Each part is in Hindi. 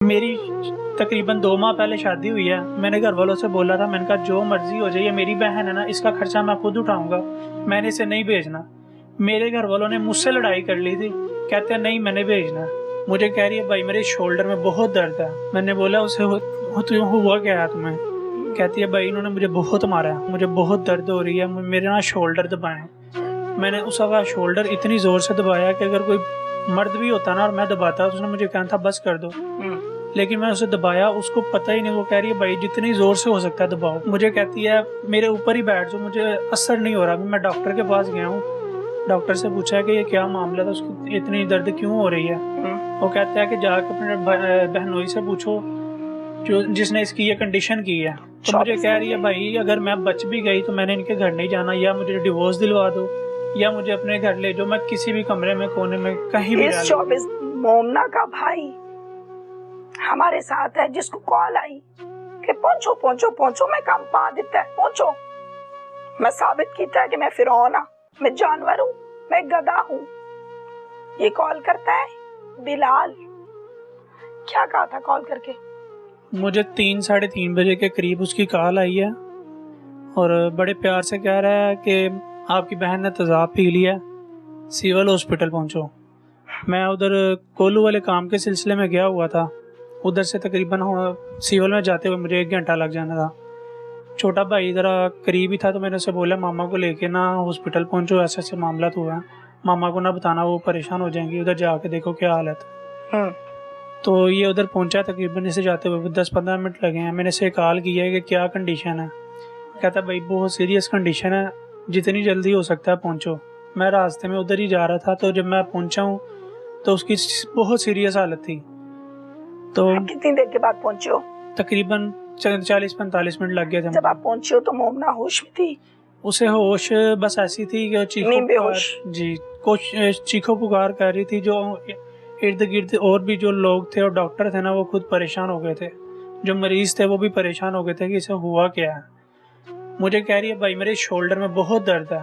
मेरी तकरीबन 2 माह पहले शादी हुई है। मैंने घर वालों से बोला था, मैंने कहा जो मर्जी हो जाए, ये मेरी बहन है ना, इसका खर्चा मैं खुद उठाऊंगा, मैंने इसे नहीं भेजना। मेरे घर वालों ने मुझसे लड़ाई कर ली थी, कहते हैं नहीं मैंने भेजना। मुझे कह रही है भाई मेरे शोल्डर में बहुत दर्द है। मैंने बोला उसे हुआ क्या है तुम्हें? कहती है भाई इन्होंने मुझे बहुत मारा है, मुझे बहुत दर्द हो रही है, मेरे ना शोल्डर दबाएं। मैंने उसका शोल्डर इतनी जोर से दबाया कि अगर कोई मर्द भी होता ना और मैं दबाता, उसने मुझे कहना था बस कर दो, लेकिन मैं उसे दबाया, उसको पता ही नहीं। वो कह रही है भाई जितनी जोर से हो सकता है दबाओ। मुझे कहती है मेरे ऊपर ही बैठ जाओ, मुझे असर नहीं हो रहा। मैं डॉक्टर के पास गया हूँ, डॉक्टर से पूछा कि ये क्या मामला था, उसकी इतनी दर्द क्यों हो रही है। वो कहता है कि जाकर अपने बहनोई से पूछो जो जिसने इसकी ये कंडीशन की है। तो मुझे कह रही है भाई अगर मैं बच भी गई तो मैंने इनके घर नहीं जाना, या मुझे डिवोर्स दिलवा दो या मुझे अपने घर ले जाओ, मैं किसी भी कमरे में कोने में कहीं भी रह लूं। मोमना का भाई हमारे साथ है, जिसको कॉल आई कि पहुंचो पहुंचो पहुंचो, मैं काम पा देता है, पहुंचो। मैं साबित किया है कि मैं फिरौन हूं, मैं जानवर हूं, मैं गधा हूं। ये कॉल करता है बिलाल। क्या कहा था कॉल करके? मुझे 3-3:30 बजे के करीब उसकी कॉल आई है और बड़े प्यार से कह रहा है कि आपकी बहन ने तेजाब पी लिया, सिविल हॉस्पिटल पहुंचो। मैं उधर कोलू वाले काम के सिलसिले में गया हुआ था, उधर से तकरीबन सिविल में जाते हुए मुझे 1 घंटा लग जाना था। छोटा भाई ज़रा करीब ही था, तो मैंने उसे बोला मामा को लेके ना हॉस्पिटल पहुंचो, ऐसे ऐसे मामला तो हुआ है, मामा को ना बताना, वो परेशान हो जाएंगी, उधर जाके देखो क्या हालत है। तो ये उधर पहुंचा, तकरीबन इसे जाते हुए 10-15 मिनट लगे हैं। मैंने इसे कॉल किया है कि क्या कंडीशन है। कहता भाई बहुत सीरियस कंडीशन है, जितनी जल्दी हो सकता है पहुंचो। मैं रास्ते में उधर ही जा रहा था, तो जब मैं पहुंचा हूँ तो उसकी बहुत सीरियस हालत थी। तो कितनी देर के बाद पहुंचे हो? तकरीबन 40-45 मिनट लग गए थे। जब आप पहुंचे हो तो मोमना होश में थी? उसे होश बस ऐसी थी कि चीखो पुकार कर रही थी। जो इर्द गिर्द और भी जो लोग थे और डॉक्टर थे ना, वो खुद परेशान हो गए थे, जो मरीज थे वो भी परेशान हो गए थे कि इसे हुआ क्या है। मुझे कह रही है भाई मेरे शोल्डर में बहुत दर्द है।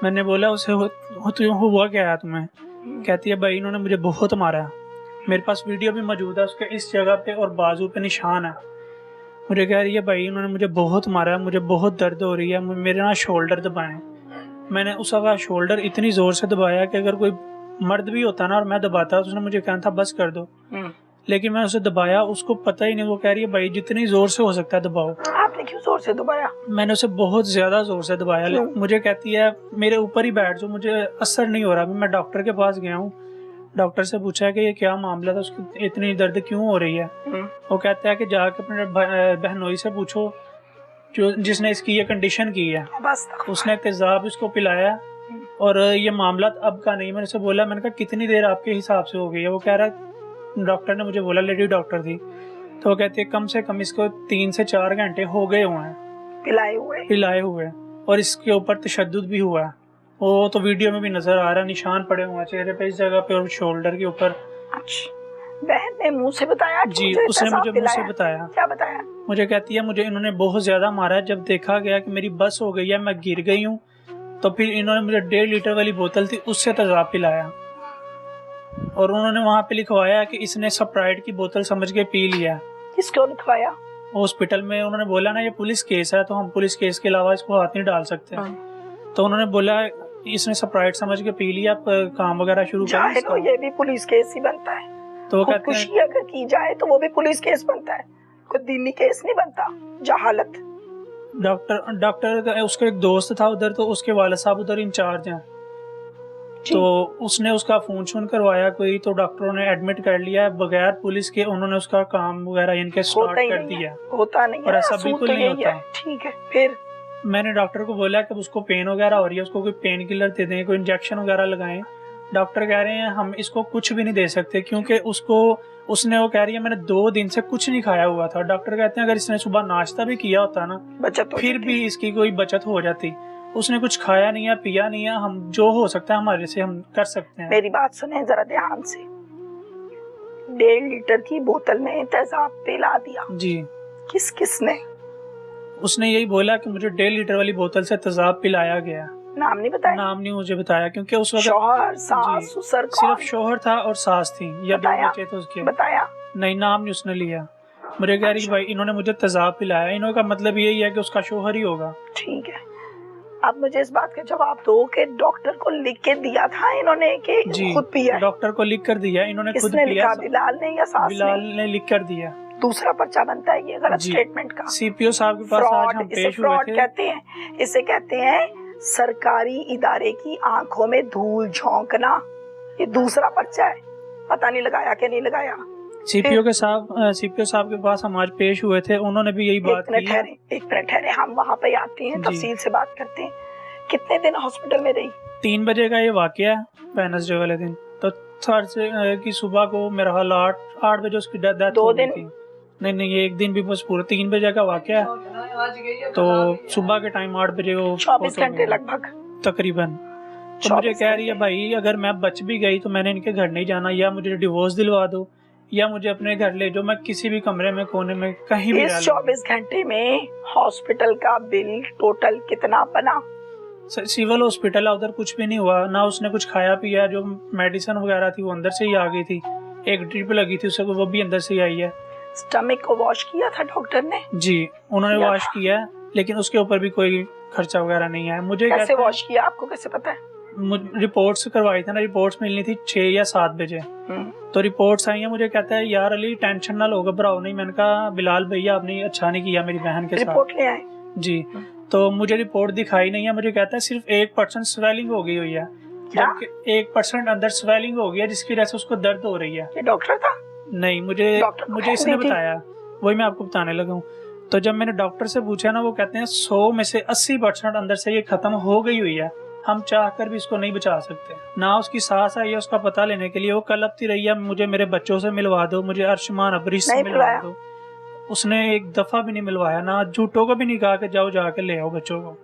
मैंने बोला उसे हुआ क्या है तुम्हें? कहती है भाई इन्होंने मुझे बहुत मारा है, मेरे पास वीडियो भी मौजूद है, उसके इस जगह पे और बाजू पे निशान है। मुझे कह रही है भाई इन्होंने मुझे बहुत मारा है, मुझे बहुत दर्द हो रही है, मेरे ना शोल्डर दबाएं। मैंने उसका शोल्डर इतनी जोर से दबाया कि अगर कोई मर्द भी होता ना और मैं दबाता, उसने मुझे कहना था बस कर दो, लेकिन मैं उसे दबाया, उसको पता ही नहीं। वो कह रही है भाई जितनी जोर से हो सकता है दबाओ। आपने क्यों जोर से दबाया? मैंने उसे बहुत ज्यादा जोर से दबाया। मुझे कहती है मेरे ऊपर ही बैठ जाओ, मुझे असर नहीं हो रहा। मैं डॉक्टर के पास गया हूँ, डॉक्टर से पूछा कि ये क्या मामला था, उसकी इतनी दर्द क्यों हो रही है। वो कहता है कि जाके अपने बहनोई से पूछो जो जिसने इसकी ये कंडीशन की है। उसने तेजाब इसको पिलाया और ये मामला अब का नहीं। मैंने उसे बोला, मैंने कहा कितनी देर आपके हिसाब से हो गई है? वो कह रहा है डॉक्टर ने मुझे बोला, लेडी डॉक्टर थी, तो वो कहती है कम से कम इसको 3 से 4 घंटे हो गए हुए हैं पिलाए हुए, और इसके ऊपर तशद्दुद भी हुआ है। वो तो वीडियो में भी नजर आ रहा है, निशान पड़े हुए हैं चेहरे पे, इस जगह पे और शोल्डर के ऊपर। बहन ने मुंह से बताया? जी उसने मुझे मुंह से बताया। क्या बताया? मुझे कहती है मुझे इन्होंने बहुत ज्यादा मारा है, जब देखा गया कि मेरी बस हो गई है, मैं गिर गई हूँ, तो फिर इन्होंने मुझे 1.5 लीटर वाली बोतल थी उससे तेजाब पिलाया, और उन्होंने वहाँ पे लिखवाया कि इसने स्प्राइट की बोतल समझ के पी लिया। किसको लिखवाया? हॉस्पिटल में। उन्होंने बोला ना ये पुलिस केस है, तो हम पुलिस केस के अलावा इसको हाथ नहीं डाल सकते। तो उन्होंने बोला इसने स्प्राइट समझ के पी लिया, काम वगैरह शुरू कर। तो ये भी पुलिस केस ही बनता है। तो कहते हैं अगर की जाए तो वो भी पुलिस केस बनता है, कोई दीनी केस नहीं बनता। जहालत। डॉक्टर उसका एक दोस्त था उधर, तो उसके वाले साहब उधर इंचार्ज हैं, तो उसने उसका फोन शोन करवाया कोई, तो डॉक्टरों ने एडमिट कर लिया बगैर पुलिस के। उन्होंने उसका काम वगैरह इनके स्टार्ट कर दिया। होता नहीं और ऐसा बिल्कुल नहीं होता। ठीक है, फिर मैंने डॉक्टर को बोला कि उसको पेन वगैरह हो रही है, उसको कोई पेन किलर दे दें, कोई इंजेक्शन वगैरह लगाएं। डॉक्टर कह रहे हैं हम इसको कुछ भी नहीं दे सकते, क्योंकि वो कह रही है मैंने 2 दिन से कुछ नहीं खाया हुआ था। डॉक्टर कहते हैं अगर इसने सुबह नाश्ता भी किया होता ना, फिर भी इसकी कोई बचत हो जाती। उसने कुछ खाया नहीं है, पिया नहीं है, हम जो हो सकता है हमारे से हम कर सकते हैं। मेरी बात सुने जरा ध्यान से। 1.5 लीटर की बोतल में तेजाब पिला दिया जी। किसने? उसने यही बोला कि मुझे 1.5 लीटर वाली बोतल से तेजाब पिलाया गया। नाम नहीं बताया? नाम नहीं मुझे बताया क्योंकि उस वक्त शौहर, सास, ससुर सिर्फ शौहर था और सास थी या 2 बताया? बच्चे थे उसके। बताया? नहीं, नाम नहीं उसने लिया। मुझे कह रही भाई इन्होंने मुझे तेजाब पिलाया, इन्हों का मतलब यही है कि उसका शौहर ही होगा। ठीक है, अब मुझे इस बात का जवाब दो कि डॉक्टर को लिख के दिया था इन्होंने कि जी, खुद पिया? डॉक्टर को लिख कर दिया, इन्होंने खुद किसने पिया। लिखा, बिलाल ने या सास बिलाल ने? ने लिख कर दिया। दूसरा पर्चा बनता है ये गलत जी। स्टेटमेंट का। सीपीओ साहब के पास आज हम इसे पेश हुए फ्रॉड थे। कहते हैं। इसे कहते हैं सरकारी इदारे की आंखों में धूल झोंकना। ये दूसरा पर्चा है, पता नहीं लगाया कि नहीं लगाया। सीपीओ साहब के पास हम आज पेश हुए थे, उन्होंने भी यही बात की। एक मिनट ठहरे, हम वहाँ पे आते हैं, तफसील से बात करते हैं। कितने दिन हॉस्पिटल में रही? 3 बजे का ये वाकया है, वेडनेसडे वाले दिन। तो थर्सडे की सुबह को मेरा हाल 8 बजे उसकी डेथ 2 हो गई दिन? थी। नहीं, एक दिन भी, बस पूरा 3 बजे का वाकया है। तो सुबह के टाइम 8 बजे वो 24 घंटे लगभग तकरीबन। तो मुझे कह रही है भाई अगर मैं बच भी गई तो मैंने इनके घर नहीं जाना, या मुझे डिवोर्स दिलवा दो या मुझे अपने घर ले जाओ, मैं किसी भी कमरे में कोने में कहीं भी। इस 24 घंटे में हॉस्पिटल का बिल टोटल कितना बना? सिविल हॉस्पिटल है, उधर कुछ भी नहीं हुआ ना। उसने कुछ खाया पिया, जो मेडिसिन वगैरह थी वो अंदर से ही आ गई थी। एक ड्रिप लगी थी उसे, वो भी अंदर से ही आई है। स्टमक को वॉश किया था डॉक्टर ने? जी, उन्होंने वॉश किया है, लेकिन उसके ऊपर भी कोई खर्चा वगैरह नहीं है। मुझे कैसे वॉश किया, आपको कैसे पता है? रिपोर्ट्स करवाई थी ना, रिपोर्ट्स मिलनी थी 6 या 7 बजे। तो रिपोर्ट्स आई हैं। मुझे कहता है यार अली टेंशन ना लो, घबराओ नहीं। मैंने कहा बिलाल भैया आपने अच्छा नहीं किया मेरी बहन के साथ। रिपोर्ट ले आए? जी। तो मुझे रिपोर्ट दिखाई नहीं है। मुझे कहता है सिर्फ 1% स्वेलिंग हो गई हुई है, जबकि 1% अंदर स्वेलिंग हो गई है जिसकी वजह से उसको दर्द हो रही है। ये डॉक्टर था? नहीं, मुझे इसने बताया, वही मैं आपको बताने लगा हूँ। तो जब मैंने डॉक्टर से पूछा ना, वो कहते हैं 100 में से 80% अंदर से ये खत्म हो गई हुई है, हम चाह कर भी इसको नहीं बचा सकते। ना उसकी सास आई है उसका पता लेने के लिए, वो कलपती रही है मुझे मेरे बच्चों से मिलवा दो, मुझे अर्शमान अबरीश से मिलवा दो। उसने एक दफा भी नहीं मिलवाया, ना झूठों को भी नहीं कहा कि जाओ जाके ले आओ बच्चों को,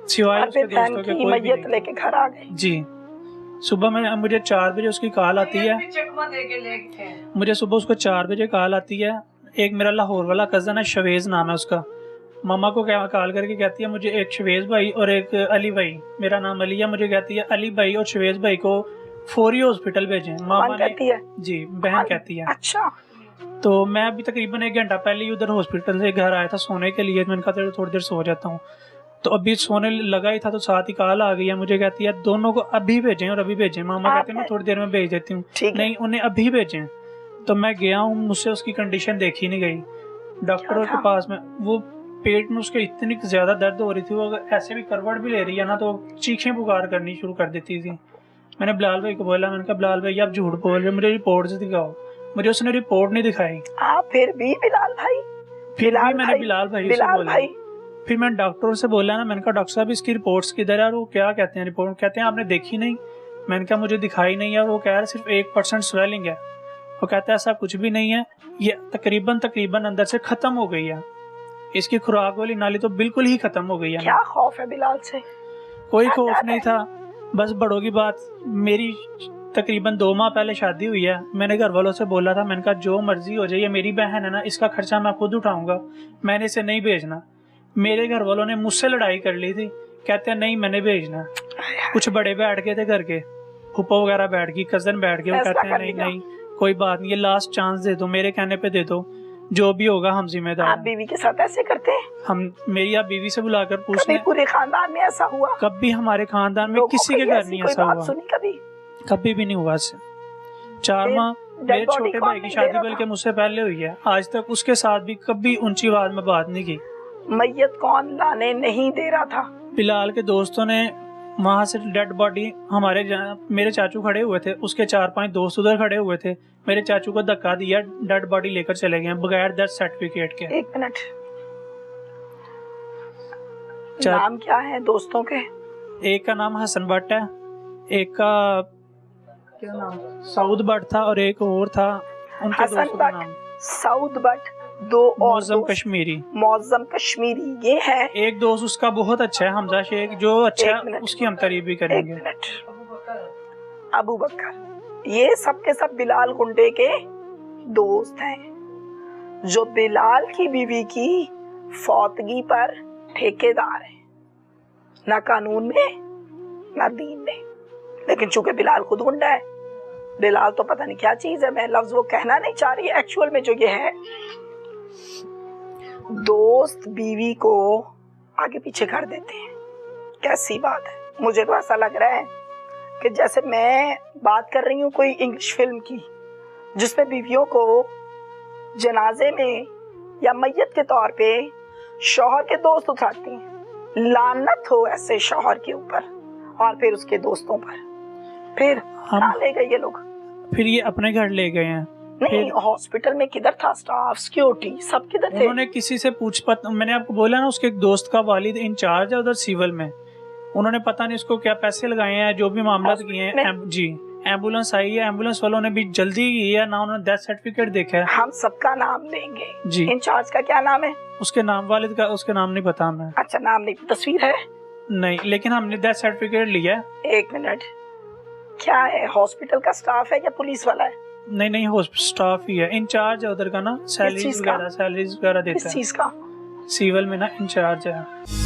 सिवाय उसके दोस्तों के कोई भी नहीं। लेके घर आ गए। जी। सुबह में मुझे 4 बजे उसकी कॉल आती है। मुझे सुबह उसको 4 बजे कॉल आती है। एक मेरा लाहौर वाला कजन है, शवेज नाम है उसका। मामा को कॉल करके कहती है मुझे एक शवेज भाई और एक अली भाई, मेरा नाम अली है, मुझे कहती है अली भाई और शवेज भाई को फौरी हॉस्पिटल भेजें। मामा कहती है? जी, बहन कहती है। अच्छा। तो मैं अभी तकरीबन 1 घंटा पहले ही उधर हॉस्पिटल से घर आया था सोने के लिए। मैंने कहा थोड़ी देर सो जाता हूँ। तो अभी सोने लगा ही था तो साथ ही कॉल आ गई है। मुझे कहती है दोनों को अभी भेजें और अभी भेजें। मामा कहते हैं मैं थोड़ी देर में भेज देती हूँ। नहीं, उन्हें अभी भेजें। तो मैं गया हूँ, मुझसे उसकी कंडीशन देखी नहीं गई। डॉक्टरों के पास में वो पेट में उसके इतनी ज्यादा दर्द हो रही थी, वो अगर ऐसे भी करवट भी ले रही है ना तो चीखें पुकार करनी शुरू कर देती थी। मैंने बिलाल भाई को बोला, मैंने कहा बिलाल भाई आप झूठ बोल रहे, मुझे रिपोर्ट दिखाओ। मुझे उसने रिपोर्ट नहीं दिखाई। फिर भी बिलाल भाई, फिर भी मैंने बिलाल भाई से बोला। फिर मैंने डॉक्टरों से बोला ना, मैंने कहा डॉक्टर साहब इसकी रिपोर्ट्स किधर है? और वो क्या कहते हैं रिपोर्ट? कहते हैं आपने देखी नहीं। मैंने कहा मुझे दिखाई नहीं है। वो कह रहा सिर्फ 1% स्वेलिंग है। वो कहता है ऐसा कुछ भी नहीं है, ये तकरीबन अंदर से खत्म हो गई है। इसकी खुराक वाली नाली तो बिल्कुल ही खत्म हो गई है। क्या खौफ है बिलाल से? कोई खौफ नहीं था, बस बड़ों की बात। मेरी तकरीबन 2 माह पहले शादी हुई है। मैंने घर वालों से बोला था, मैंने कहा जो मर्जी हो जाए, ये मेरी बहन है ना, इसका खर्चा मैं खुद उठाऊंगा, मैंने इसे नहीं भेजना। मेरे घर वालों ने मुझसे लड़ाई कर ली थी, कहते हैं नहीं मैंने भेजना। कुछ बड़े बैठ गए थे घर के, फूफा वगैरह बैठ गई, कजन बैठ गए, वो कहते हैं नहीं कोई बात नहीं, ये लास्ट चांस दे दो, मेरे कहने पे दे दो, जो भी होगा हम जिम्मेदार। आप बीवी के साथ ऐसे करते हैं? हम मेरी आप बीवी से बुलाकर पूछ लें। पूरे खानदान में ऐसा हुआ? कभी हमारे खानदान में किसी के घर नहीं ऐसा हुआ, कभी भी नहीं हुआ। 4 माह मेरे छोटे भाई की शादी बल्कि मुझसे पहले हुई है, आज तक उसके साथ भी कभी ऊंची आवाज में बात नहीं की। मैयत कौन लाने नहीं दे रहा था? बिलाल के दोस्तों ने वहां से डेड बॉडी, मेरे चाचू खड़े हुए थे, उसके 4-5 दोस्त उधर खड़े हुए थे, मेरे चाचू को धक्का दिया, डेड बॉडी लेकर चले गए बगैर डेथ सर्टिफिकेट के। 1 मिनट, नाम क्या है दोस्तों के? एक का नाम हसन भट्ट है, एक का क्या नाम सऊद भट्ट था और एक और था। उनके दोस्तों का नाम सऊद भट्ट, 2 और मौजम कश्मीरी ये है। एक दोस्त उसका बहुत अच्छा है, हमजा शेख, जो अच्छा है उसकी हम तारीफ भी करेंगे। अबू बकर, ये सब के सब बिलाल गुंडे के दोस्त हैं, जो बिलाल की बीवी की फौतगी पर ठेकेदार हैं। ना कानून में ना दीन में। लेकिन चूंकि बिलाल खुद गुंडा है, बिलाल तो पता नहीं क्या चीज है, मैं लफ्ज वो कहना नहीं चाह रही, एक्चुअल में जो ये है, दोस्त बीवी को आगे पीछे कर देते हैं। कैसी बात है। मुझे तो ऐसा लग रहा है कि जैसे मैं बात कर रही हूँ कोई इंग्लिश फिल्म की, जिसमें बीवियों को जनाजे में या मैयत के तौर पे शौहर के दोस्त उठाते हैं। लानत हो ऐसे शौहर के ऊपर और फिर उसके दोस्तों पर। फिर कहाँ ले गए ये लोग? फिर ये अपने घर ले गए हैं। नहीं, हॉस्पिटल में किधर था स्टाफ, सिक्योरिटी, सब किधर थे? उन्होंने किसी से मैंने आपको बोला ना, उसके एक दोस्त का वालिद इंचार्ज है उधर सिविल में। उन्होंने पता नहीं उसको क्या पैसे लगाए हैं, जो भी मामला किए हैं। जी, एम्बुलेंस आई है, एम्बुलेंस वालों ने भी जल्दी की है ना, उन्होंने डेथ सर्टिफिकेट देखा है। हम सबका नाम देंगे जी। इंचार्ज का क्या नाम है? उसके नाम, वालिद का उसके नाम नहीं पता हमें। अच्छा, नाम नहीं, तस्वीर है? नहीं, लेकिन हमने डेथ सर्टिफिकेट लिया है। एक मिनट, क्या है, हॉस्पिटल का स्टाफ है या पुलिस वाला है? नहीं, स्टाफ ही है, इंचार्ज है उधर का ना, सैलरीज वगैरह देता है। इस चीज का सिविल में ना इंचार्ज है।